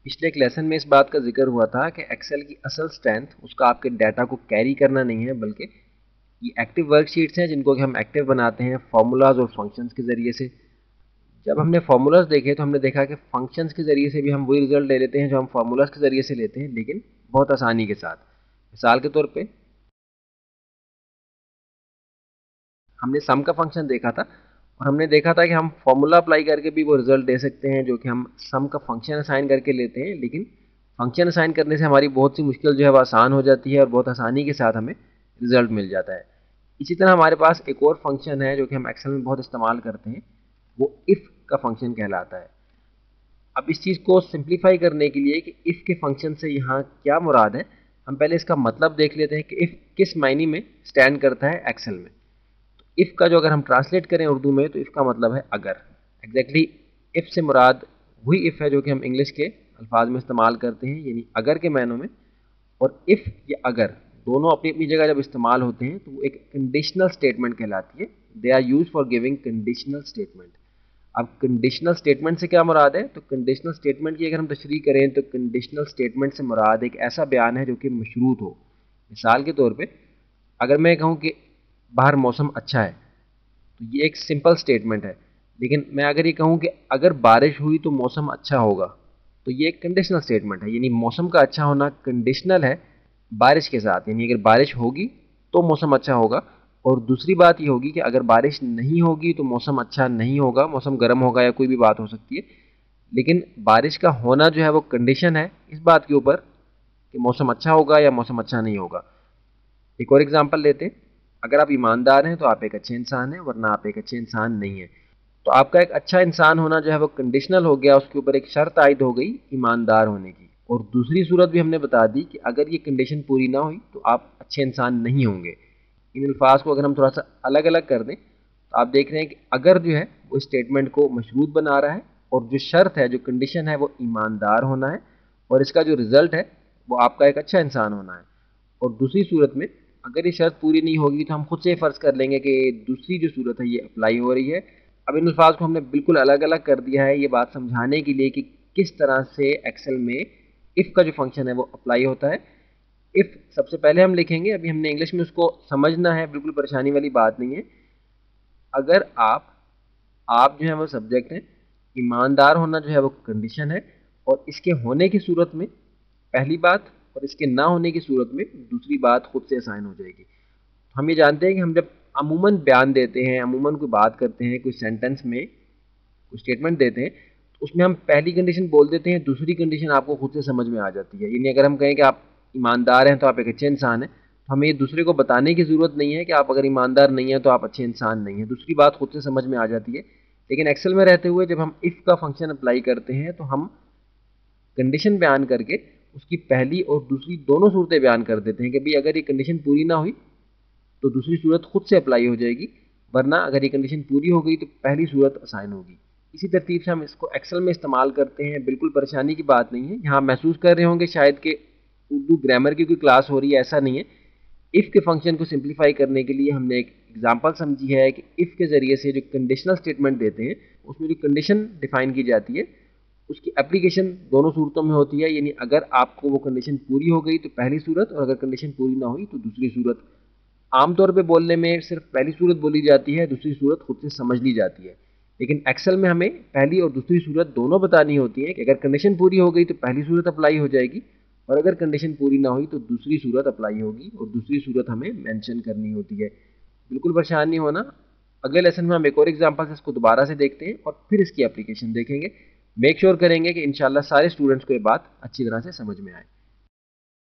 पिछले एक लेसन में इस बात का जिक्र हुआ था कि एक्सेल की असल स्ट्रेंथ उसका आपके डाटा को कैरी करना नहीं है, बल्कि ये एक्टिव वर्कशीट्स हैं जिनको कि हम एक्टिव बनाते हैं फार्मूलाज और फंक्शंस के ज़रिए से। जब हमने फार्मूलाज देखे तो हमने देखा कि फंक्शंस के ज़रिए से भी हम वही रिजल्ट ले लेते हैं जो हम फार्मूलाज के ज़रिए से लेते हैं, लेकिन बहुत आसानी के साथ। मिसाल के तौर पे हमने सम का फंक्शन देखा था और हमने देखा था कि हम फॉर्मूला अप्लाई करके भी वो रिजल्ट दे सकते हैं जो कि हम सम का फंक्शन असाइन करके लेते हैं, लेकिन फंक्शन असाइन करने से हमारी बहुत सी मुश्किल जो है वो आसान हो जाती है और बहुत आसानी के साथ हमें रिजल्ट मिल जाता है। इसी तरह हमारे पास एक और फंक्शन है जो कि हम एक्सेल में बहुत इस्तेमाल करते हैं, वो इफ़ का फंक्शन कहलाता है। अब इस चीज़ को सिंप्लीफाई करने के लिए कि इफ़ के फंक्शन से यहाँ क्या मुराद है, हम पहले इसका मतलब देख लेते हैं कि इफ़ किस मायने में स्टैंड करता है एक्सेल में। इफ़ का जो अगर हम ट्रांसलेट करें उर्दू में तो इफ़ का मतलब है अगर। एग्जैक्टली इफ़ से मुराद वही इफ़ है जो कि हम इंग्लिश के अल्फाज में इस्तेमाल करते हैं, यानी अगर के मायनों में। और इफ़ या अगर दोनों अपनी अपनी जगह जब इस्तेमाल होते हैं तो वो एक कंडीशनल स्टेटमेंट कहलाती है। They are use for giving conditional statement. अब कंडीशनल स्टेटमेंट से क्या मुराद है, तो कंडीशनल स्टेटमेंट की अगर हम तशरीह करें तो कंडीशनल स्टेटमेंट से मुराद एक ऐसा बयान है जो कि मशरूत हो। मिसाल के तौर पे अगर मैं कहूँ कि बाहर मौसम अच्छा है, तो ये एक सिंपल स्टेटमेंट है। लेकिन मैं अगर ये कहूँ कि अगर बारिश हुई तो मौसम अच्छा होगा, तो ये एक कंडीशनल स्टेटमेंट है। यानी मौसम का अच्छा होना कंडीशनल है बारिश के साथ, यानी अगर बारिश होगी तो मौसम अच्छा होगा। और दूसरी बात ये होगी कि अगर बारिश नहीं होगी तो मौसम अच्छा नहीं होगा, मौसम गर्म होगा या कोई भी बात हो सकती है। लेकिन बारिश का होना जो है वो कंडीशन है इस बात के ऊपर कि मौसम अच्छा होगा या मौसम अच्छा नहीं होगा। एक और एग्जांपल लेते हैं। अगर आप ईमानदार हैं तो आप एक अच्छे इंसान हैं, वरना आप एक अच्छे इंसान नहीं हैं। तो आपका एक अच्छा इंसान होना जो है वो कंडीशनल हो गया, उसके ऊपर एक शर्त आयद हो गई ईमानदार होने की। और दूसरी सूरत भी हमने बता दी कि अगर ये कंडीशन पूरी ना हुई तो आप अच्छे इंसान नहीं होंगे। इन अल्फाज को अगर हम थोड़ा सा अलग अलग कर दें तो आप देख रहे हैं कि अगर जो है वो स्टेटमेंट को मशरूत बना रहा है, और जो शर्त है, जो कंडीशन है, वो ईमानदार होना है, और इसका जो रिजल्ट है वो आपका एक अच्छा इंसान होना है। और दूसरी सूरत में अगर ये शर्त पूरी नहीं होगी तो हम खुद से फ़र्ज़ कर लेंगे कि दूसरी जो सूरत है ये अप्लाई हो रही है। अब इन अल्फाज को हमने बिल्कुल अलग अलग कर दिया है ये बात समझाने के लिए कि किस तरह से एक्सेल में इफ़ का जो फंक्शन है वो अप्लाई होता है। इफ़ सबसे पहले हम लिखेंगे, अभी हमने इंग्लिश में उसको समझना है, बिल्कुल परेशानी वाली बात नहीं है। अगर आप जो है वो सब्जेक्ट हैं, ईमानदार होना जो है वो कंडीशन है, और इसके होने की सूरत में पहली बात और इसके ना होने की सूरत में दूसरी बात खुद से असाइन हो जाएगी। हम ये जानते हैं कि हम जब अमूमन बयान देते हैं, अमूमन कोई बात करते हैं, कोई सेंटेंस में कोई स्टेटमेंट देते हैं, तो उसमें हम पहली कंडीशन बोल देते हैं, दूसरी कंडीशन आपको खुद से समझ में आ जाती है। यानी अगर हम कहें कि आप ईमानदार हैं तो आप एक अच्छे इंसान हैं, तो हमें ये दूसरे को बताने की ज़रूरत नहीं है कि आप अगर ईमानदार नहीं हैं तो आप अच्छे इंसान नहीं हैं। दूसरी बात खुद से समझ में आ जाती है। लेकिन एक्सेल में रहते हुए जब हम इफ़ का फंक्शन अप्लाई करते हैं तो हम कंडीशन बयान करके उसकी पहली और दूसरी दोनों सूरतें बयान कर देते हैं कि भाई अगर ये कंडीशन पूरी ना हुई तो दूसरी सूरत खुद से अप्लाई हो जाएगी, वरना अगर ये कंडीशन पूरी हो गई तो पहली सूरत असाइन होगी। इसी तरतीब से हम इसको एक्सेल में इस्तेमाल करते हैं, बिल्कुल परेशानी की बात नहीं है। यहाँ महसूस कर रहे होंगे शायद कि उर्दू ग्रामर की कोई क्लास हो रही है, ऐसा नहीं है। इफ़ के फंक्शन को सिंप्लीफाई करने के लिए हमने एक एग्जांपल समझी है कि इफ़ के ज़रिए से जो कंडीशनल स्टेटमेंट देते हैं उसमें जो कंडीशन डिफाइन की जाती है उसकी एप्लीकेशन दोनों सूरतों में होती है। यानी अगर आपको वो कंडीशन पूरी हो गई तो पहली सूरत, और अगर कंडीशन पूरी ना हुई तो दूसरी सूरत। आमतौर पे बोलने में सिर्फ पहली सूरत बोली जाती है, दूसरी सूरत खुद से समझ ली जाती है। लेकिन एक्सेल में हमें पहली और दूसरी सूरत दोनों बतानी होती है कि अगर कंडीशन पूरी हो गई तो पहली सूरत अप्लाई हो जाएगी, और अगर कंडीशन पूरी ना हुई तो दूसरी सूरत अप्लाई होगी, और दूसरी सूरत हमें मेंशन करनी होती है। बिल्कुल परेशान नहीं होना। अगले लेसन में हम एक और एग्जांपल से इसको दोबारा से देखते हैं और फिर इसकी एप्लीकेशन देखेंगे। मेक श्योर करेंगे कि इंशाल्लाह सारे स्टूडेंट्स को ये बात अच्छी तरह से समझ में आए।